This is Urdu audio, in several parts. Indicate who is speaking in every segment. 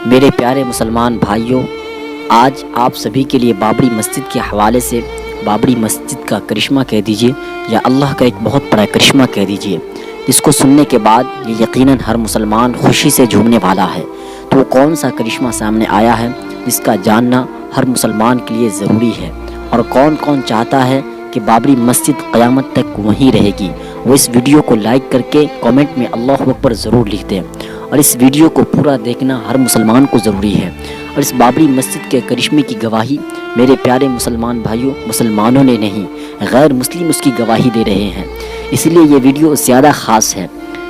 Speaker 1: میرے پیارے مسلمان بھائیوں، آج آپ سبھی کے لیے بابری مسجد کے حوالے سے بابری مسجد کا کرشمہ کہہ دیجئے یا اللہ کا ایک بہت بڑا کرشمہ کہہ دیجئے، جس کو سننے کے بعد یہ یقیناً ہر مسلمان خوشی سے جھومنے والا ہے۔ تو وہ کون سا کرشمہ سامنے آیا ہے جس کا جاننا ہر مسلمان کے لیے ضروری ہے، اور کون کون چاہتا ہے کہ بابری مسجد قیامت تک وہیں رہے گی، وہ اس ویڈیو کو لائک کر کے کامنٹ میں اللہ اکبر ضرور لکھ دیں۔ اور اس ویڈیو کو پورا دیکھنا ہر مسلمان کو ضروری ہے۔ اور اس بابری مسجد کے کرشمے کی گواہی میرے پیارے مسلمان بھائیوں، مسلمانوں نے نہیں، غیر مسلم اس کی گواہی دے رہے ہیں، اس لیے یہ ویڈیو زیادہ خاص ہے۔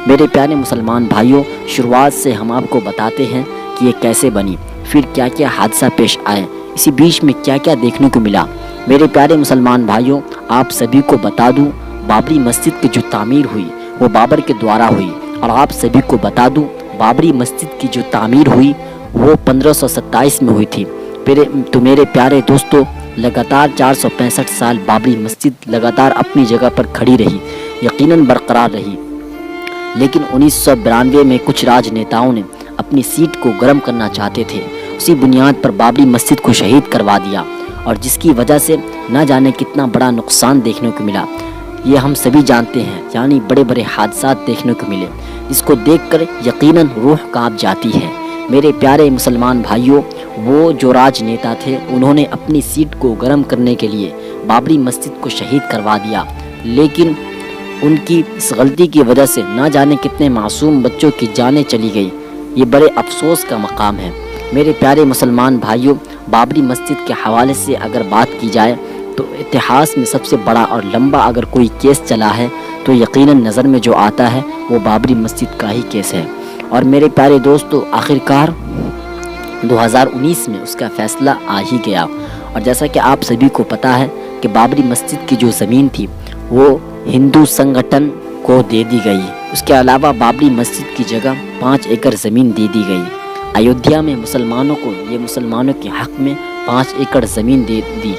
Speaker 1: میرے پیارے مسلمان بھائیوں، شروعات سے ہم آپ کو بتاتے ہیں کہ یہ کیسے بنی، پھر کیا کیا حادثہ پیش آئے، اسی بیچ میں کیا کیا دیکھنے کو ملا۔ میرے پیارے مسلمان بھائیوں، آپ سبھی کو بتا دوں، بابری مسجد کی جو تعمیر ہوئی وہ بابر کے دوارا ہوئی، اور آپ سبھی کو بتا دوں بابری مسجد کی جو تعمیر ہوئی وہ 1527 میں ہوئی تھی۔ تو میرے پیارے دوستو، لگاتار 465 سال بابری مسجد لگاتار اپنی جگہ پر کھڑی رہی، یقیناً برقرار رہی، لیکن 1992 میں کچھ راج نیتاؤں نے اپنی سیٹ کو گرم کرنا چاہتے تھے، اسی بنیاد پر بابری مسجد کو شہید کروا دیا، اور جس کی وجہ سے نہ جانے کتنا بڑا نقصان دیکھنے کو ملا، یہ ہم سبھی جانتے ہیں، یعنی بڑے بڑے حادثات دیکھنے کو ملے، جس کو دیکھ کر یقیناً روح کانپ جاتی ہے۔ میرے پیارے مسلمان بھائیوں، وہ جو راج نیتا تھے انہوں نے اپنی سیٹ کو گرم کرنے کے لیے بابری مسجد کو شہید کروا دیا، لیکن ان کی اس غلطی کی وجہ سے نہ جانے کتنے معصوم بچوں کی جانیں چلی گئی۔ یہ بڑے افسوس کا مقام ہے۔ میرے پیارے مسلمان بھائیوں، بابری مسجد کے حوالے سے اگر بات کی جائے تو اتہاس میں سب سے بڑا اور لمبا اگر کوئی کیس چلا ہے تو یقیناً نظر میں جو آتا ہے وہ بابری مسجد کا ہی کیس ہے۔ اور میرے پیارے دوستو، آخرکار 2019 میں اس کا فیصلہ آ ہی گیا، اور جیسا کہ آپ سبھی کو پتہ ہے کہ بابری مسجد کی جو زمین تھی وہ ہندو سنگھٹن کو دے دی گئی۔ اس کے علاوہ بابری مسجد کی جگہ 5 ایکڑ زمین دے دی گئی۔ ایودھیا میں مسلمانوں کو یہ مسلمانوں کے حق میں 5 ایکڑ زمین دے دی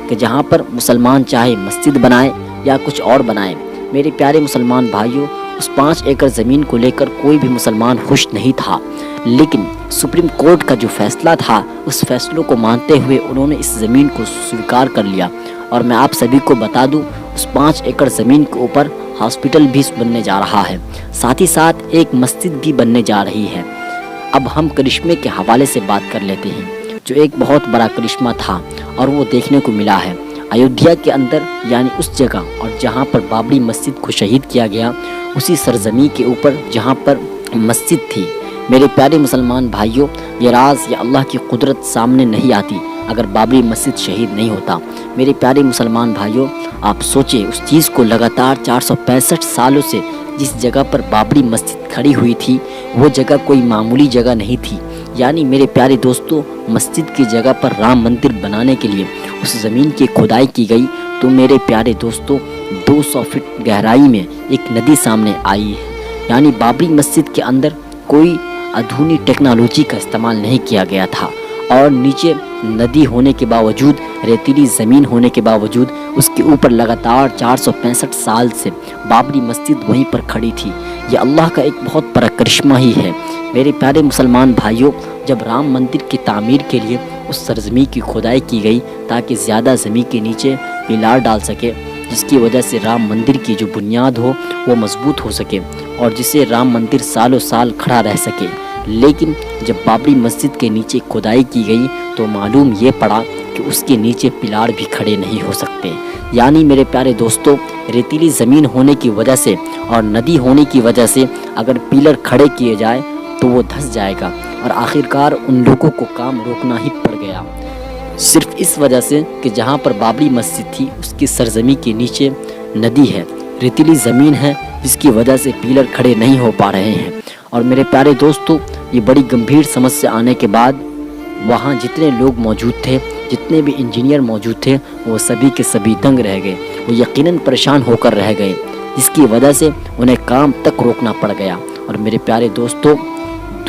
Speaker 1: کہ جہاں پر مسلمان چاہے مسجد بنائے یا کچھ اور بنائے۔ میرے پیارے مسلمان بھائیوں، اس 5 ایکڑ زمین کو لے کر کوئی بھی مسلمان خوش نہیں تھا، لیکن سپریم کورٹ کا جو فیصلہ تھا اس فیصلوں کو مانتے ہوئے انہوں نے اس زمین کو سویکار کر لیا، اور میں آپ سبھی کو بتا دوں اس 5 ایکڑ زمین کے اوپر ہاسپٹل بھی بننے جا رہا ہے، ساتھ ہی ساتھ ایک مسجد بھی بننے جا رہی ہے۔ اب ہم کرشمے کے حوالے سے بات کر لیتے ہیں، جو ایک بہت بڑا کرشمہ تھا اور وہ دیکھنے کو ملا ہے ایودھیا کے اندر، یعنی اس جگہ اور جہاں پر بابری مسجد کو شہید کیا گیا، اسی سرزمین کے اوپر جہاں پر مسجد تھی۔ میرے پیارے مسلمان بھائیوں، یہ راز یا اللہ کی قدرت سامنے نہیں آتی اگر بابری مسجد شہید نہیں ہوتا۔ میرے پیارے مسلمان بھائیوں، آپ سوچیں اس چیز کو، لگاتار 465 سالوں سے جس جگہ پر بابری مسجد کھڑی ہوئی تھی وہ جگہ کوئی معمولی جگہ نہیں تھی، یعنی میرے پیارے دوستو، مسجد کی جگہ پر رام مندر بنانے کے لیے اس زمین کی کھدائی کی گئی تو میرے پیارے دوستو 200 فٹ گہرائی میں ایک ندی سامنے آئی ہے، یعنی بابری مسجد کے اندر کوئی آدھونی ٹیکنالوجی کا استعمال نہیں کیا گیا تھا، اور نیچے ندی ہونے کے باوجود، ریتیلی زمین ہونے کے باوجود اس کے اوپر لگاتار 465 سال سے بابری مسجد وہیں پر کھڑی تھی۔ یہ اللہ کا ایک بہت بڑا کرشمہ ہی ہے۔ میرے پیارے مسلمان بھائیوں، جب رام مندر کی تعمیر کے لیے اس سرزمین کی کھدائی کی گئی تاکہ زیادہ زمین کے نیچے پلار ڈال سکے، جس کی وجہ سے رام مندر کی جو بنیاد ہو وہ مضبوط ہو سکے اور جسے رام مندر سالوں سال کھڑا رہ سکے، لیکن جب بابری مسجد کے نیچے کھدائی کی گئی تو معلوم یہ پڑا کہ اس کے نیچے پلار بھی کھڑے نہیں ہو سکتے، یعنی میرے پیارے دوستو، ریتیلی زمین ہونے کی وجہ سے اور ندی ہونے کی وجہ سے اگر پلر کھڑے کیے جائے تو وہ دھس جائے گا، اور آخرکار ان لوگوں کو کام روکنا ہی پڑ گیا، صرف اس وجہ سے کہ جہاں پر بابری مسجد تھی اس کی سرزمین کے نیچے ندی ہے، ریتیلی زمین ہے، جس کی وجہ سے پلر کھڑے نہیں ہو پا رہے ہیں۔ اور میرے پیارے دوستو، یہ بڑی گمبھیر سمسیا آنے کے بعد وہاں جتنے لوگ موجود تھے، جتنے بھی انجینئر موجود تھے، وہ سبھی کے سبھی دنگ رہ گئے، وہ یقیناً پریشان ہو کر رہ گئے، جس کی وجہ سے انہیں کام تک روکنا پڑ گیا۔ اور میرے پیارے دوستو،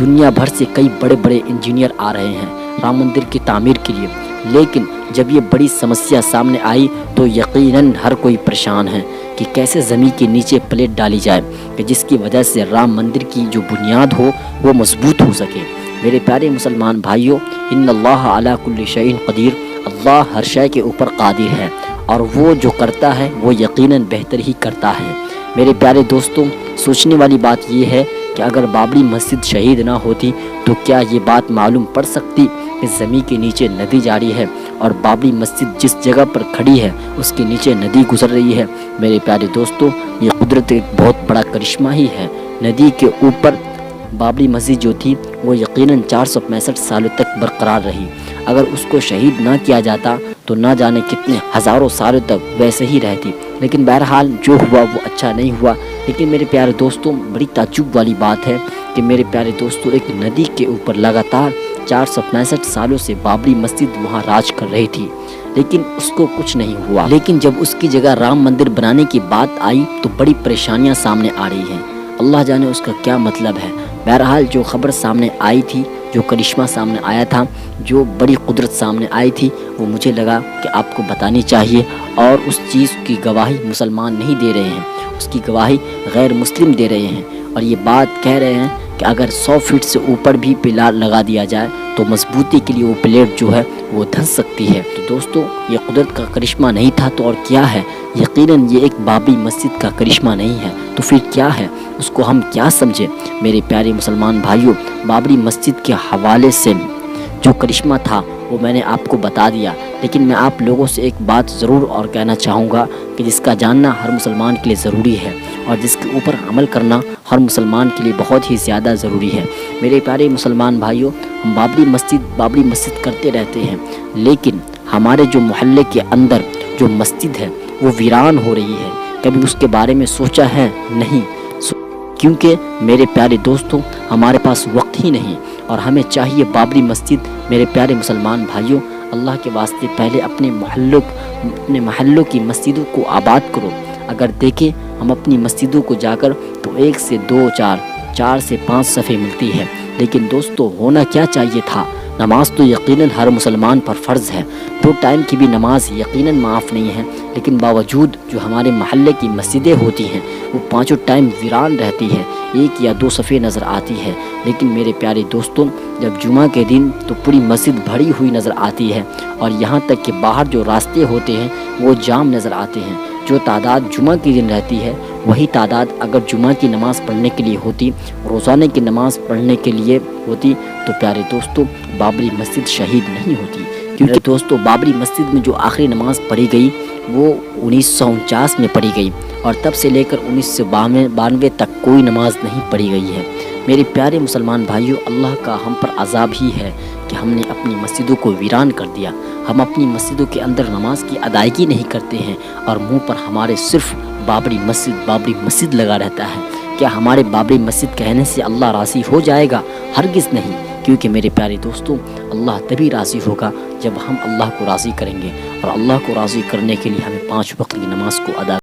Speaker 1: دنیا بھر سے کئی بڑے بڑے انجینئر آ رہے ہیں رام مندر کی تعمیر کے لیے، لیکن جب یہ بڑی سمسیا سامنے آئی تو یقیناً ہر کوئی پریشان ہے کہ کیسے زمین کے نیچے پلیٹ ڈالی جائے کہ جس کی وجہ سے رام مندر کی جو بنیاد ہو وہ مضبوط ہو سکے۔ میرے پیارے مسلمان بھائیوں، ان اللہ علی کل شیء قدیر، اللہ ہر شے کے اوپر قادر ہے، اور وہ جو کرتا ہے وہ یقیناً بہتر ہی کرتا ہے۔ میرے پیارے دوستوں، سوچنے والی بات یہ ہے کہ اگر بابری مسجد شہید نہ ہوتی تو کیا یہ بات معلوم پڑ سکتی کہ زمین کے نیچے ندی جاری ہے، اور بابری مسجد جس جگہ پر کھڑی ہے اس کے نیچے ندی گزر رہی ہے؟ میرے پیارے دوستوں، یہ قدرت ایک بہت بڑا کرشمہ ہی ہے۔ ندی کے اوپر بابری مسجد جو تھی وہ یقیناً 465 سالوں تک برقرار رہی۔ اگر اس کو شہید نہ کیا جاتا تو نہ جانے کتنے ہزاروں سالوں تک ویسے ہی رہتی، لیکن بہرحال جو ہوا وہ اچھا نہیں ہوا۔ لیکن میرے پیارے دوستوں، بڑی تعجب والی بات ہے کہ میرے پیارے دوستوں، ایک ندی کے اوپر لگاتار 465 سالوں سے بابری مسجد وہاں راج کر رہی تھی، لیکن اس کو کچھ نہیں ہوا۔ لیکن جب اس کی جگہ رام مندر بنانے کی بات آئی تو بڑی پریشانیاں سامنے آ رہی ہیں۔ اللہ جانے اس کا کیا مطلب ہے۔ بہرحال جو خبر سامنے آئی تھی، جو کرشمہ سامنے آیا تھا، جو بڑی قدرت سامنے آئی تھی، وہ مجھے لگا کہ آپ کو بتانی چاہیے، اور اس چیز کی گواہی مسلمان نہیں دے رہے ہیں، اس کی گواہی غیر مسلم دے رہے ہیں، اور یہ بات کہہ رہے ہیں کہ اگر 100 فٹ سے اوپر بھی پلار لگا دیا جائے تو مضبوطی کے لیے وہ پلیٹ جو ہے وہ دھنس سکتی ہے۔ تو دوستو، یہ قدرت کا کرشمہ نہیں تھا تو اور کیا ہے؟ یقیناً یہ ایک بابری مسجد کا کرشمہ نہیں ہے تو پھر کیا ہے؟ اس کو ہم کیا سمجھیں؟ میرے پیارے مسلمان بھائیوں، بابری مسجد کے حوالے سے جو کرشمہ تھا وہ میں نے آپ کو بتا دیا، لیکن میں آپ لوگوں سے ایک بات ضرور اور کہنا چاہوں گا کہ جس کا جاننا ہر مسلمان کے لیے ضروری ہے، اور جس کے اوپر عمل کرنا ہر مسلمان کے لیے بہت ہی زیادہ ضروری ہے۔ میرے پیارے مسلمان بھائیوں، ہم بابری مسجد کرتے رہتے ہیں، لیکن ہمارے جو محلے کے اندر جو مسجد ہے وہ ویران ہو رہی ہے، کبھی اس کے بارے میں سوچا ہے؟ نہیں، کیونکہ میرے پیارے دوستوں، ہمارے پاس وقت ہی نہیں، اور ہمیں چاہیے بابری مسجد، میرے پیارے مسلمان بھائیوں، اللہ کے واسطے پہلے اپنے محلوں کی مسجدوں کو آباد کرو۔ اگر دیکھیں ہم اپنی مسجدوں کو جا کر تو 1 سے 2 4 سے 5 صفحے ملتی ہے، لیکن دوستو ہونا کیا چاہیے تھا؟ نماز تو یقیناً ہر مسلمان پر فرض ہے، 2 ٹائم کی بھی نماز یقیناً معاف نہیں ہے، لیکن باوجود جو ہمارے محلے کی مسجدیں ہوتی ہیں وہ 5 ٹائم ویران رہتی ہے، 1 یا 2 صفحے نظر آتی ہے۔ لیکن میرے پیارے دوستوں، جب جمعہ کے دن تو پوری مسجد بھری ہوئی نظر آتی ہے، اور یہاں تک کہ باہر جو راستے ہوتے ہیں وہ جام نظر آتے ہیں۔ جو تعداد جمعہ کے دن رہتی ہے وہی تعداد اگر جمعہ کی نماز پڑھنے کے لیے ہوتی، روزانہ کی نماز پڑھنے کے لیے ہوتی، تو پیارے دوستوں بابری مسجد شہید نہیں ہوتی۔ کیونکہ دوستو بابری مسجد میں جو آخری نماز پڑھی گئی وہ 1949 میں پڑھی گئی، اور تب سے لے کر 1992 تک کوئی نماز نہیں پڑھی گئی ہے۔ میرے پیارے مسلمان بھائیوں، اللہ کا ہم پر عذاب ہی ہے کہ ہم نے اپنی مسجدوں کو ویران کر دیا۔ ہم اپنی مسجدوں کے اندر نماز کی ادائیگی نہیں کرتے ہیں، اور منہ پر ہمارے صرف بابری مسجد لگا رہتا ہے۔ کیا ہمارے بابری مسجد کہنے سے اللہ راضی ہو جائے گا؟ ہرگز نہیں، کیونکہ میرے پیارے دوستوں، اللہ تبھی راضی ہوگا جب ہم اللہ کو راضی کریں گے، اور اللہ کو راضی کرنے کے لیے ہمیں 5 وقت کی نماز کو ادا